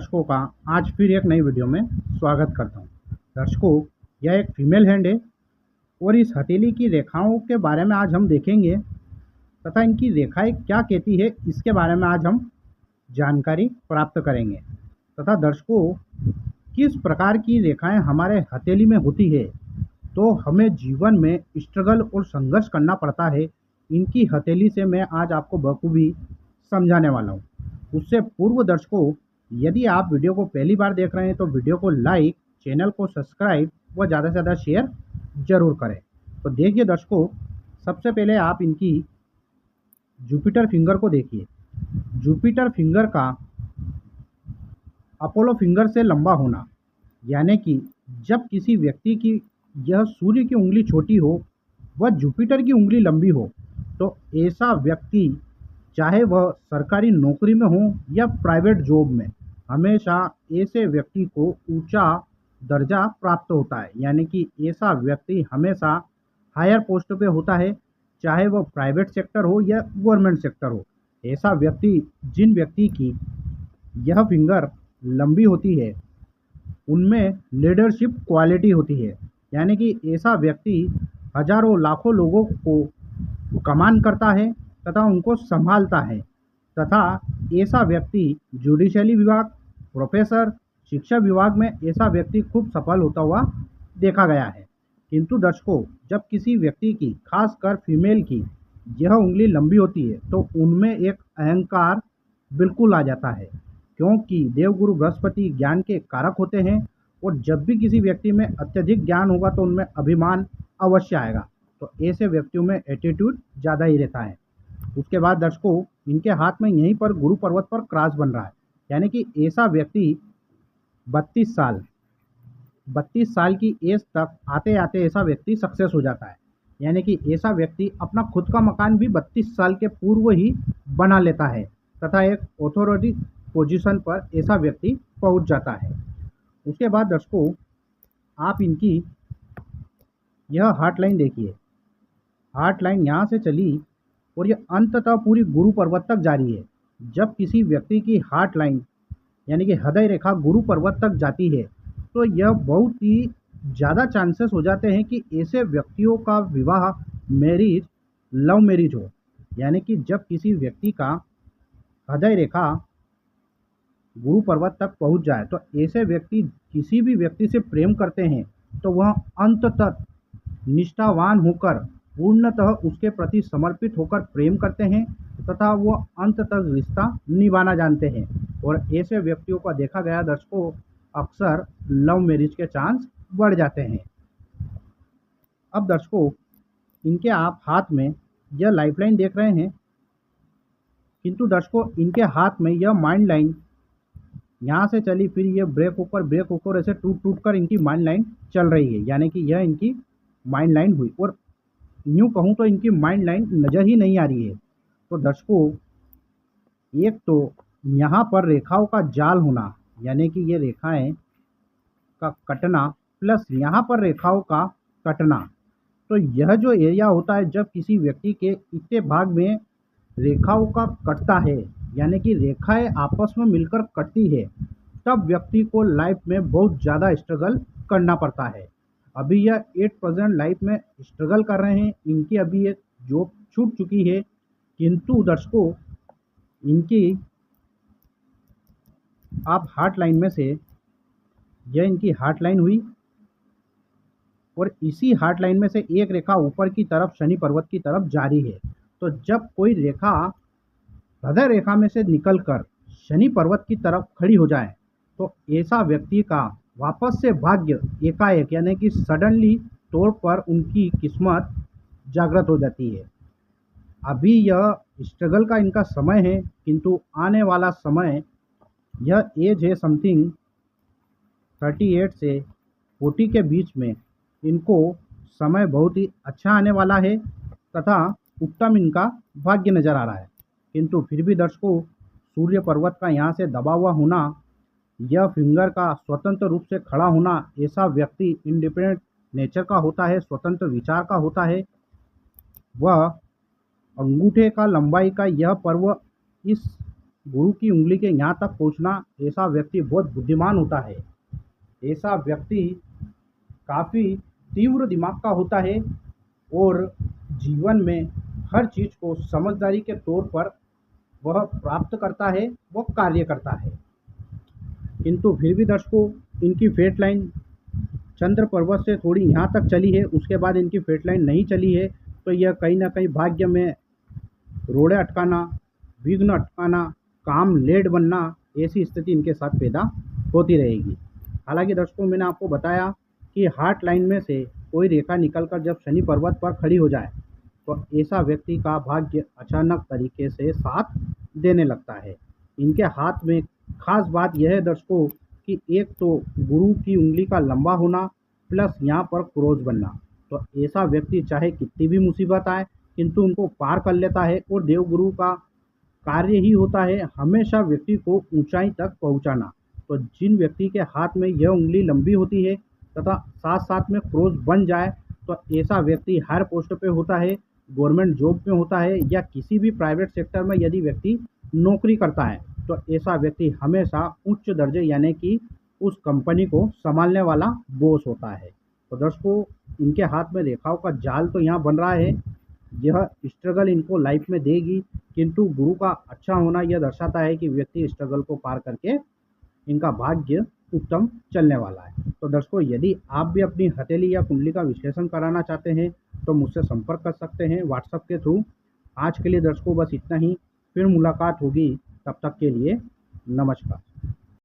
दर्शकों का आज फिर एक नई वीडियो में स्वागत करता हूं। दर्शकों, यह एक फीमेल हैंड है और इस हथेली की रेखाओं के बारे में आज हम देखेंगे तथा इनकी रेखाएं क्या कहती है इसके बारे में आज हम जानकारी प्राप्त करेंगे तथा दर्शकों किस प्रकार की रेखाएं हमारे हथेली में होती है तो हमें जीवन में स्ट्रगल और संघर्ष करना पड़ता है। इनकी हथेली से मैं आज आपको बखूबी समझाने वाला हूं। उससे पूर्व दर्शकों, यदि आप वीडियो को पहली बार देख रहे हैं तो वीडियो को लाइक, चैनल को सब्सक्राइब व ज़्यादा से ज़्यादा शेयर जरूर करें। तो देखिए दर्शकों, सबसे पहले आप इनकी जुपिटर फिंगर को देखिए। जुपिटर फिंगर का अपोलो फिंगर से लंबा होना, यानी कि जब किसी व्यक्ति की यह सूर्य की उंगली छोटी हो व जुपिटर की उंगली लंबी हो तो ऐसा व्यक्ति चाहे वह सरकारी नौकरी में हो या प्राइवेट जॉब में, हमेशा ऐसे व्यक्ति को ऊंचा दर्जा प्राप्त होता है। यानी कि ऐसा व्यक्ति हमेशा हायर पोस्ट पे होता है, चाहे वह प्राइवेट सेक्टर हो या गवर्नमेंट सेक्टर हो। ऐसा व्यक्ति, जिन व्यक्ति की यह फिंगर लंबी होती है, उनमें लीडरशिप क्वालिटी होती है। यानी कि ऐसा व्यक्ति हजारों लाखों लोगों को कमांड करता है तथा उनको संभालता है तथा ऐसा व्यक्ति जुडिशरी विभाग, प्रोफेसर, शिक्षा विभाग में ऐसा व्यक्ति खूब सफल होता हुआ देखा गया है। किंतु दर्शकों, जब किसी व्यक्ति की, खासकर फीमेल की, यह उंगली लंबी होती है तो उनमें एक अहंकार बिल्कुल आ जाता है, क्योंकि देवगुरु बृहस्पति ज्ञान के कारक होते हैं और जब भी किसी व्यक्ति में अत्यधिक ज्ञान होगा तो उनमें अभिमान अवश्य आएगा। तो ऐसे व्यक्तियों में एटीट्यूड ज़्यादा ही रहता है। उसके बाद दर्शकों, इनके हाथ में यहीं पर गुरु पर्वत पर क्रॉस बन रहा है। यानी कि ऐसा व्यक्ति 32 साल की एज तक आते आते ऐसा व्यक्ति सक्सेस हो जाता है। यानी कि ऐसा व्यक्ति अपना खुद का मकान भी 32 साल के पूर्व ही बना लेता है तथा एक अथॉरिटी पोजीशन पर ऐसा व्यक्ति पहुंच जाता है। उसके बाद दर्शकों, आप इनकी यह हार्ट लाइन देखिए। हार्ट लाइन यहाँ से चली और यह अंततः पूरी गुरु पर्वत तक जारी है। जब किसी व्यक्ति की हार्ट लाइन यानी कि हृदय रेखा गुरु पर्वत तक जाती है तो यह बहुत ही ज़्यादा चांसेस हो जाते हैं कि ऐसे व्यक्तियों का विवाह, मैरिज, लव मैरिज हो। यानी कि जब किसी व्यक्ति का हृदय रेखा गुरु पर्वत तक पहुंच जाए तो ऐसे व्यक्ति किसी भी व्यक्ति से प्रेम करते हैं तो वह अंत तक निष्ठावान होकर, पूर्णतः उसके प्रति समर्पित होकर प्रेम करते हैं तथा वो अंत तक रिश्ता निभाना जानते हैं। और ऐसे व्यक्तियों का देखा गया दर्शकों, अक्सर लव मैरिज के चांस बढ़ जाते हैं। अब दर्शकों, इनके आप हाथ में यह लाइफलाइन देख रहे हैं, किंतु दर्शकों इनके हाथ में यह माइंड लाइन यहाँ से चली, फिर ये ब्रेक होकर ऐसे टूट टूट कर इनकी माइंड लाइन चल रही है। यानी कि यह इनकी माइंड लाइन हुई और यूँ कहूँ तो इनकी माइंड लाइन नज़र ही नहीं आ रही है। तो दर्शकों, एक तो यहाँ पर रेखाओं का जाल होना, यानी कि ये रेखाएं का कटना प्लस यहाँ पर रेखाओं का कटना, तो यह जो एरिया होता है जब किसी व्यक्ति के इतने भाग में रेखाओं का कटता है, यानी कि रेखाएं आपस में मिलकर कटती है, तब व्यक्ति को लाइफ में बहुत ज़्यादा स्ट्रगल करना पड़ता है। अभी यह 8% लाइफ में स्ट्रगल कर रहे हैं। इनकी अभी एक जॉब छूट चुकी है, किंतु दर्शकों इनकी आप हार्ट लाइन में से, यह इनकी हार्ट लाइन हुई और इसी हार्ट लाइन में से एक रेखा ऊपर की तरफ शनि पर्वत की तरफ जारी है। तो जब कोई रेखा हृदय रेखा में से निकलकर शनि पर्वत की तरफ खड़ी हो जाए तो ऐसा व्यक्ति का वापस से भाग्य एकाएक, यानी कि सडनली तौर पर उनकी किस्मत जागृत हो जाती है। अभी यह स्ट्रगल का इनका समय है, किंतु आने वाला समय, यह एज है समथिंग 38 से 40 के बीच में, इनको समय बहुत ही अच्छा आने वाला है तथा उत्तम इनका भाग्य नज़र आ रहा है। किंतु फिर भी दर्शकों, सूर्य पर्वत का यहाँ से दबा हुआ होना, यह फिंगर का स्वतंत्र रूप से खड़ा होना, ऐसा व्यक्ति इंडिपेंडेंट नेचर का होता है, स्वतंत्र विचार का होता है। वह अंगूठे का लंबाई का यह पर्व इस गुरु की उंगली के यहाँ तक पहुँचना, ऐसा व्यक्ति बहुत बुद्धिमान होता है। ऐसा व्यक्ति काफ़ी तीव्र दिमाग का होता है और जीवन में हर चीज़ को समझदारी के तौर पर वह प्राप्त करता है, वह कार्य करता है। किंतु फिर भी दर्शकों, इनकी फेट लाइन चंद्र पर्वत से थोड़ी यहाँ तक चली है, उसके बाद इनकी फेट लाइन नहीं चली है। तो यह कहीं ना कहीं भाग्य में रोड़े अटकाना, विघ्न अटकाना, काम लेट बनना, ऐसी स्थिति इनके साथ पैदा होती रहेगी। हालांकि दर्शकों, मैंने आपको बताया कि हार्ट लाइन में से कोई रेखा निकलकर जब शनि पर्वत पर खड़ी हो जाए तो ऐसा व्यक्ति का भाग्य अचानक तरीके से साथ देने लगता है। इनके हाथ में खास बात यह है दर्शकों कि एक तो गुरु की उंगली का लंबा होना प्लस यहाँ पर क्रॉस बनना। तो ऐसा व्यक्ति चाहे कितनी भी मुसीबत आए किंतु उनको पार कर लेता है और देवगुरु का कार्य ही होता है हमेशा व्यक्ति को ऊंचाई तक पहुंचाना। तो जिन व्यक्ति के हाथ में यह उंगली लंबी होती है तथा साथ साथ में क्रॉस बन जाए तो ऐसा व्यक्ति हायर पोस्ट पे होता है, गवर्नमेंट जॉब में होता है या किसी भी प्राइवेट सेक्टर में यदि व्यक्ति नौकरी करता है तो ऐसा व्यक्ति हमेशा उच्च दर्जे यानी कि उस कंपनी को संभालने वाला बॉस होता है। तो दर्शकों, इनके हाथ में रेखाओं का जाल तो यहाँ बन रहा है, यह स्ट्रगल इनको लाइफ में देगी, किंतु गुरु का अच्छा होना यह दर्शाता है कि व्यक्ति स्ट्रगल को पार करके इनका भाग्य उत्तम चलने वाला है। तो दर्शकों, यदि आप भी अपनी हथेली या कुंडली का विश्लेषण कराना चाहते हैं तो मुझसे संपर्क कर सकते हैं व्हाट्सएप के थ्रू। आज के लिए दर्शकों बस इतना ही, फिर मुलाकात होगी, तब तक के लिए नमस्कार।